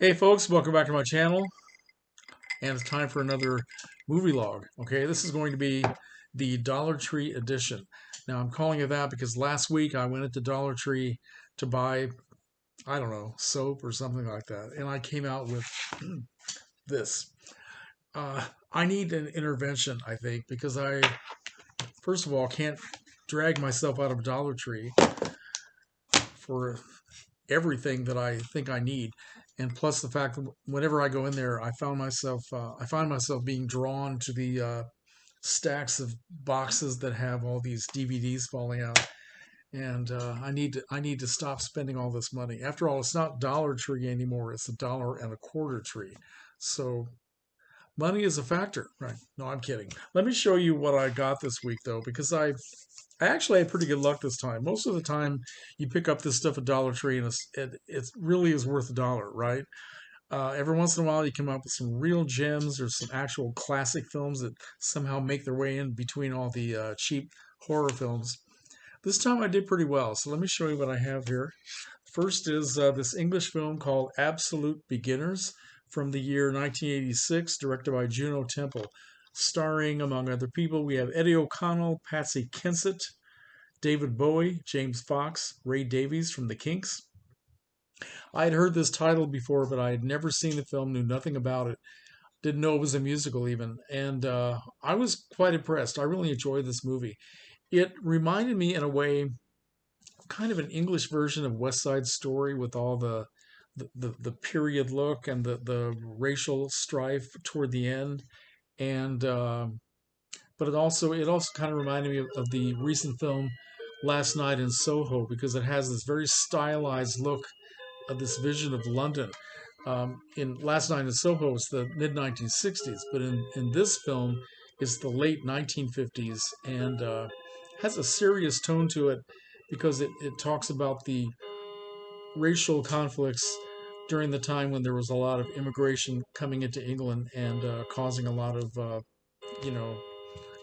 Hey folks, welcome back to my channel, and it's time for another movie log. Okay, this is going to be the Dollar Tree edition. Now I'm calling it that because last week I went into Dollar Tree to buy, I don't know, soap or something like that, and I came out with this. I need an intervention, I think, because first of all, can't drag myself out of Dollar Tree for everything that I think I need, and plus the fact that whenever I go in there, I find myself being drawn to the stacks of boxes that have all these DVDs falling out, and I need to stop spending all this money. After all, it's not Dollar Tree anymore; it's $1.25 tree. So money is a factor, right? No, I'm kidding. Let me show you what I got this week, though, because I actually had pretty good luck this time. Most of the time, you pick up this stuff at Dollar Tree, and it really is worth $1, right? Every once in a while, you come up with some real gems or some actual classic films that somehow make their way in between all the cheap horror films. This time I did pretty well, so let me show you what I have here. First is this English film called Absolute Beginners from the year 1986, directed by Juno Temple. Starring, among other people, we have Eddie O'Connell, Patsy Kensit, David Bowie, James Fox, Ray Davies from the Kinks. I had heard this title before, but I had never seen the film, knew nothing about it, didn't know it was a musical even, and I was quite impressed. I really enjoyed this movie. It reminded me, in a way, kind of an English version of West Side Story with all the period look and the racial strife toward the end, and but it also kind of reminded me of the recent film Last Night in Soho because it has this very stylized look of this vision of London. In Last Night in Soho, it's the mid 1960s, but in this film, it's the late 1950s and has a serious tone to it because it talks about the racial conflicts during the time when there was a lot of immigration coming into England and causing a lot of, you know,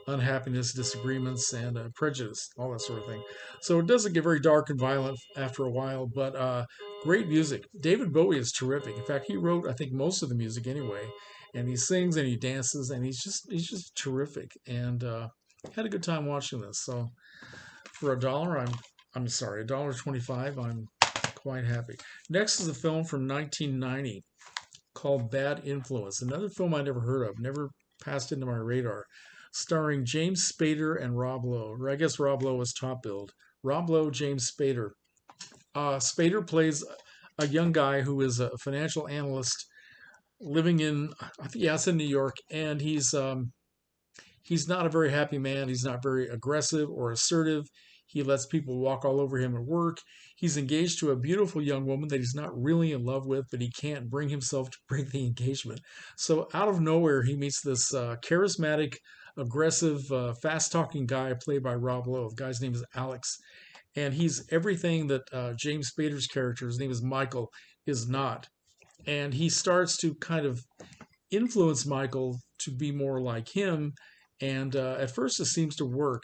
unhappiness, disagreements, and prejudice, all that sort of thing. So it doesn't get very dark and violent after a while, but great music. David Bowie is terrific. In fact, he wrote, I think, most of the music anyway, and he sings and he dances, and he's just terrific. And had a good time watching this. So for I'm sorry, $1.25. I'm quite happy. Next is a film from 1990 called Bad Influence, another film I never heard of, never passed into my radar, starring James Spader and Rob Lowe. Or I guess Rob Lowe was top billed. Rob Lowe, James Spader. Spader plays a young guy who is a financial analyst living in, I think, yeah, it's in New York, and he's not a very happy man. He's not very aggressive or assertive. He lets people walk all over him at work. He's engaged to a beautiful young woman that he's not really in love with, but he can't bring himself to break the engagement. So out of nowhere, he meets this charismatic, aggressive, fast-talking guy played by Rob Lowe. The guy's name is Alex, and he's everything that James Spader's character, his name is Michael, is not. And he starts to kind of influence Michael to be more like him. And at first, it seems to work.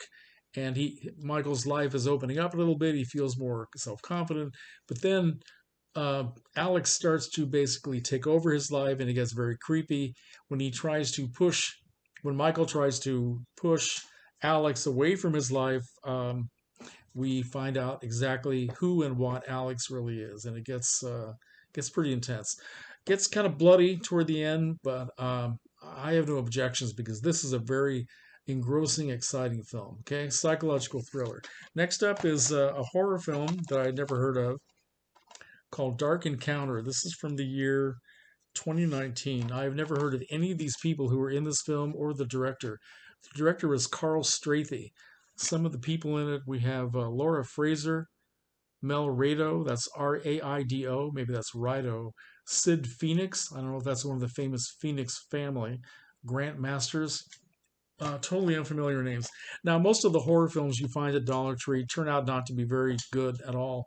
And Michael's life is opening up a little bit. He feels more self confident. But then Alex starts to basically take over his life, and it gets very creepy when when Michael tries to push Alex away from his life. We find out exactly who and what Alex really is, and it gets pretty intense. Gets kind of bloody toward the end, but I have no objections because this is a very engrossing, exciting film. Okay, psychological thriller. Next up is a horror film that I had never heard of called Dark Encounter. This is from the year 2019. I have never heard of any of these people who were in this film or the director. The director is Carl Strathy. Some of the people in it, we have Laura Fraser, Mel Rado, that's Raido, maybe that's Rido. Sid Phoenix, I don't know if that's one of the famous Phoenix family. Grant Masters, totally unfamiliar names. Now, most of the horror films you find at Dollar Tree turn out not to be very good at all.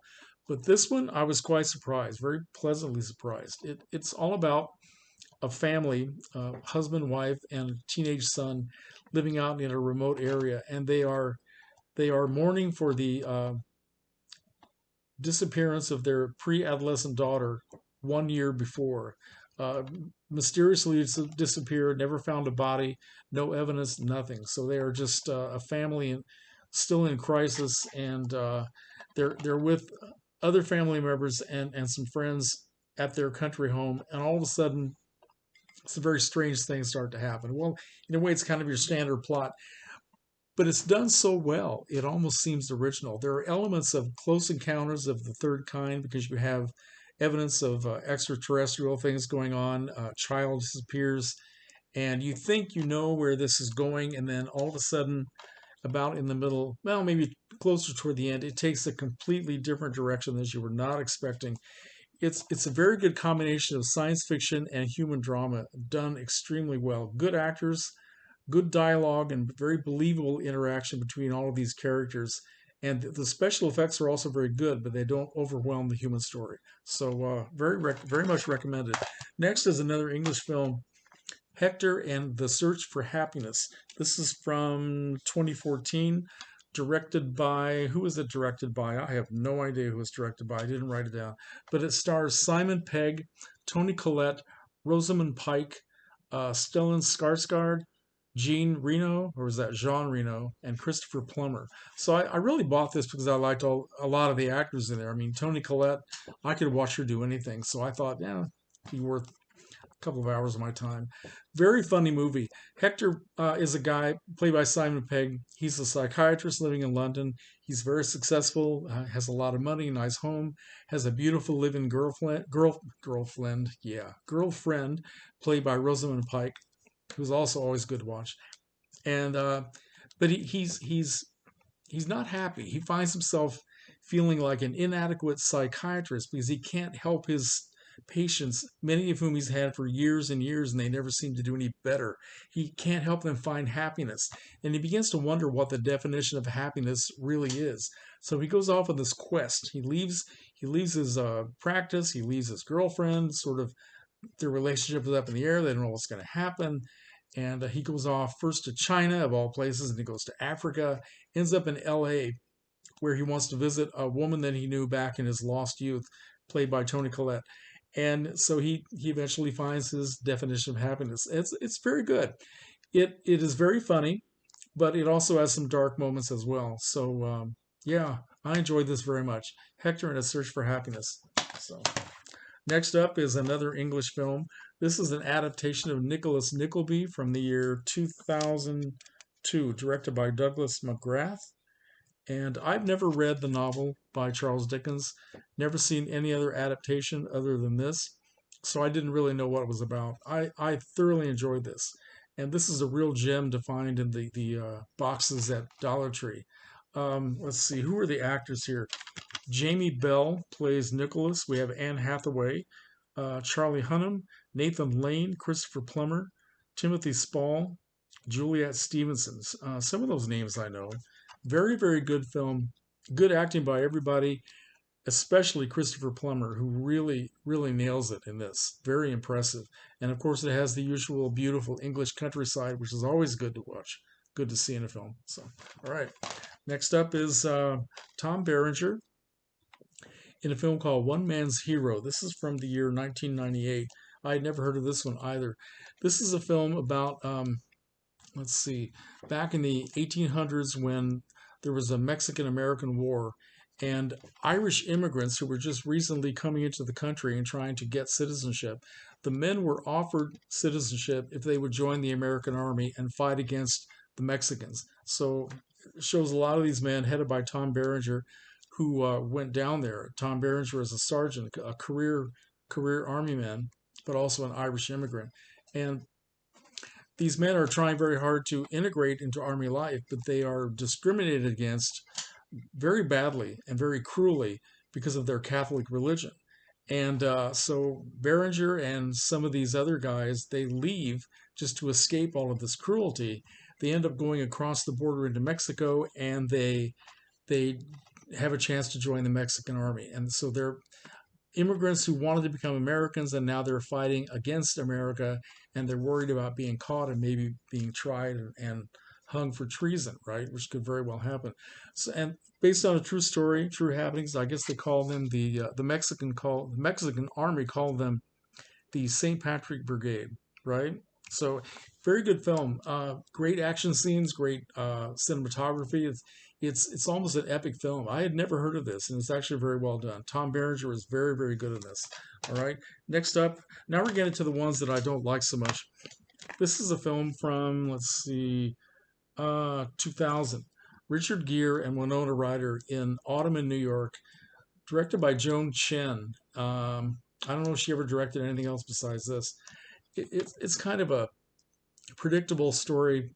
But this one, I was quite surprised, very pleasantly surprised. It's all about a family, husband, wife, and a teenage son living out in a remote area, and they are mourning for the disappearance of their pre-adolescent daughter 1 year before. Uh, Mysteriously disappeared, never found a body, no evidence, nothing. So they are just a family still in crisis, and they're with other family members and some friends at their country home, and all of a sudden, some very strange things start to happen. Well, in a way, it's kind of your standard plot, but it's done so well, it almost seems original. There are elements of Close Encounters of the Third Kind because you have evidence of extraterrestrial things going on. A child disappears, and you think you know where this is going, and then all of a sudden, about in the middle, well, maybe closer toward the end, it takes a completely different direction that you were not expecting. It's a very good combination of science fiction and human drama done extremely well. Good actors, good dialogue, and very believable interaction between all of these characters. And the special effects are also very good, but they don't overwhelm the human story. So very much recommended. Next is another English film, Hector and the Search for Happiness. This is from 2014, directed by, who is it directed by? I have no idea who it's directed by. I didn't write it down. But it stars Simon Pegg, Toni Collette, Rosamund Pike, Stellan Skarsgård, Jean Reno, or was that Jean Reno, and Christopher Plummer. So I really bought this because I liked a lot of the actors in there. I mean, Toni Collette, I could watch her do anything. So I thought, yeah, it'd be worth couple of hours of my time. Very funny movie. Hector is a guy played by Simon Pegg. He's a psychiatrist living in London. He's very successful, has a lot of money, nice home, has a beautiful living girlfriend played by Rosamund Pike, who's also always good to watch. And but he's not happy. He finds himself feeling like an inadequate psychiatrist because he can't help his patients, many of whom he's had for years and years, and they never seem to do any better. He can't help them find happiness. And he begins to wonder what the definition of happiness really is. So he goes off on this quest. He leaves his practice, he leaves his girlfriend, sort of their relationship is up in the air. They don't know what's going to happen. And he goes off first to China, of all places, and he goes to Africa, ends up in LA, where he wants to visit a woman that he knew back in his lost youth, played by Toni Collette. And so he eventually finds his definition of happiness. It's very good. It is very funny, but it also has some dark moments as well. So yeah, I enjoyed this very much. Hector and a Search for Happiness. So next up is another English film. This is an adaptation of Nicholas Nickleby from the year 2002, directed by Douglas McGrath. And I've never read the novel by Charles Dickens, never seen any other adaptation other than this, so I didn't really know what it was about. I thoroughly enjoyed this, and this is a real gem to find in the boxes at Dollar Tree. Let's see, who are the actors here? Jamie Bell plays Nicholas. We have Anne Hathaway, Charlie Hunnam, Nathan Lane, Christopher Plummer, Timothy Spall, Juliet Stevenson. Some of those names I know. Very, very good film. Good acting by everybody, especially Christopher Plummer, who really, really nails it in this. Very impressive. And of course, it has the usual beautiful English countryside, which is always good to watch, good to see in a film. So, all right. Next up is Tom Barringer in a film called One Man's Hero. This is from the year 1998. I had never heard of this one either. This is a film about let's see, back in the 1800s when there was a Mexican-American War, and Irish immigrants who were just recently coming into the country and trying to get citizenship. The men were offered citizenship if they would join the American army and fight against the Mexicans. So it shows a lot of these men headed by Tom Barringer who went down there. Tom Barringer is a sergeant, a career army man, but also an Irish immigrant. And these men are trying very hard to integrate into army life, but they are discriminated against very badly and very cruelly because of their Catholic religion. And so Berenger and some of these other guys, they leave just to escape all of this cruelty. They end up going across the border into Mexico, and they have a chance to join the Mexican army. And so they're immigrants who wanted to become Americans, and now they're fighting against America, and they're worried about being caught and maybe being tried and hung for treason, right? Which could very well happen. So, and based on a true story, true happenings, I guess they call them the Mexican army called them the St. Patrick Brigade, right? So, very good film. Great action scenes, great cinematography. It's almost an epic film. I had never heard of this, and it's actually very well done. Tom Barringer is very, very good in this. All right. Next up, now we're getting to the ones that I don't like so much. This is a film from, let's see, 2000. Richard Gere and Winona Ryder in Autumn in New York, directed by Joan Chen. I don't know if she ever directed anything else besides this. It's kind of a predictable story.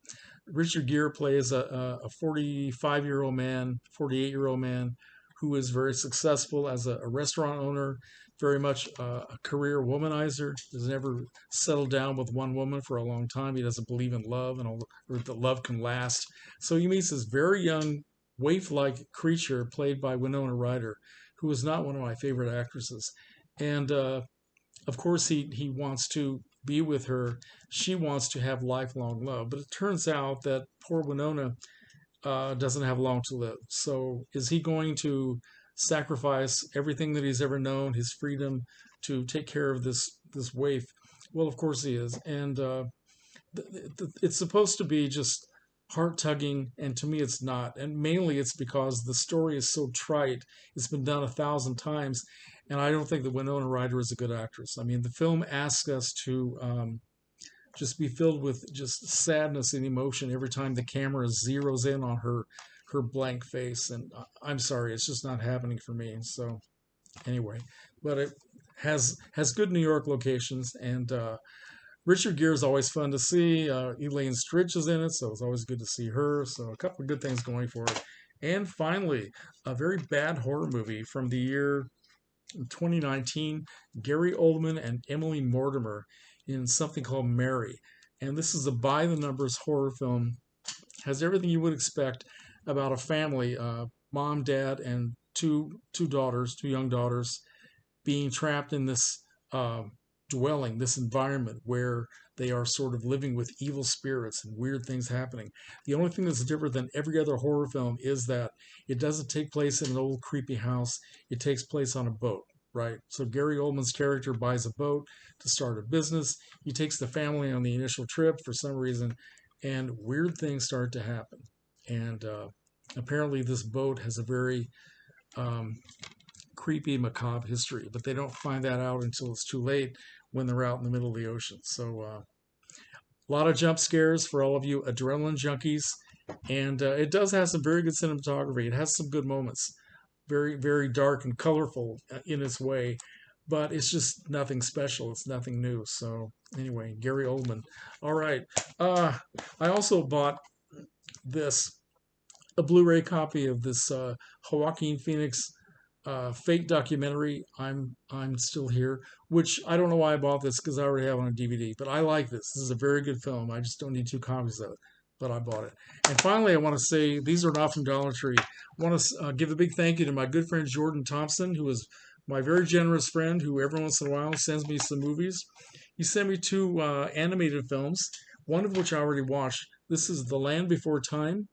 Richard Gere plays a 45-year-old man, 48-year-old man who is very successful as a restaurant owner, very much a career womanizer, has never settled down with one woman for a long time. He doesn't believe in love and or that love can last. So he meets this very young, waif-like creature played by Winona Ryder, who is not one of my favorite actresses. And of course, he wants to be with her. She wants to have lifelong love. But it turns out that poor Winona doesn't have long to live. So is he going to sacrifice everything that he's ever known, his freedom, to take care of this waif? Well, of course he is. And it's supposed to be just heart tugging, and to me it's not. And mainly it's because the story is so trite. It's been done 1,000 times, and I don't think that Winona Ryder is a good actress. I mean, the film asks us to just be filled with just sadness and emotion every time the camera zeroes in on her blank face, and I'm sorry, it's just not happening for me. So anyway, but it has good New York locations, and Richard Gere is always fun to see. Elaine Stritch is in it, so it's always good to see her. So a couple of good things going for it. And finally, a very bad horror movie from the year 2019, Gary Oldman and Emily Mortimer in something called Mary. And this is a by the numbers horror film. Has everything you would expect about a family, mom, dad, and two young daughters, being trapped in this dwelling, this environment where they are sort of living with evil spirits and weird things happening. The only thing that's different than every other horror film is that it doesn't take place in an old creepy house. It takes place on a boat, right? So Gary Oldman's character buys a boat to start a business. He takes the family on the initial trip for some reason, and weird things start to happen. And apparently this boat has a very creepy, macabre history, but they don't find that out until it's too late when they're out in the middle of the ocean. So a lot of jump scares for all of you adrenaline junkies, and it does have some very good cinematography. It has some good moments, very, very dark and colorful in its way, but it's just nothing special. It's nothing new. So anyway, Gary Oldman. All right. I also bought a Blu-ray copy of this Joaquin Phoenix fake documentary, I'm Still Here, which I don't know why I bought this because I already have it on DVD, but I like this. This is a very good film. I just don't need 2 copies of it, but I bought it. And finally, I want to say, these are not from Dollar Tree. I want to give a big thank you to my good friend Jordan Thompson, who is my very generous friend who every once in a while sends me some movies. He sent me 2 animated films, one of which I already watched. This is The Land Before Time,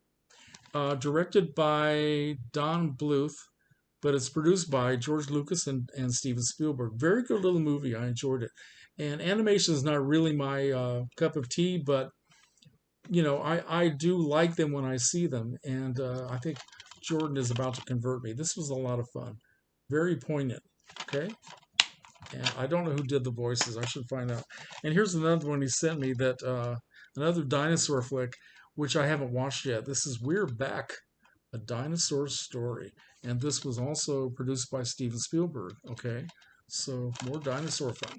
directed by Don Bluth, but it's produced by George Lucas and Steven Spielberg. Very good little movie. I enjoyed it. And animation is not really my cup of tea, but you know, I do like them when I see them, and I think Jordan is about to convert me. This was a lot of fun, very poignant. Okay, and I don't know who did the voices. I should find out. And here's another one he sent me, that another dinosaur flick, which I haven't watched yet. This is We're Back, a Dinosaur Story. And this was also produced by Steven Spielberg. Okay, so more dinosaur fun.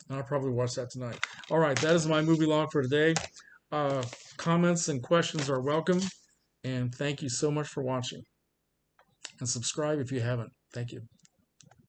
And I'll probably watch that tonight. All right, that is my movie log for today. Comments and questions are welcome. And thank you so much for watching. And subscribe if you haven't. Thank you.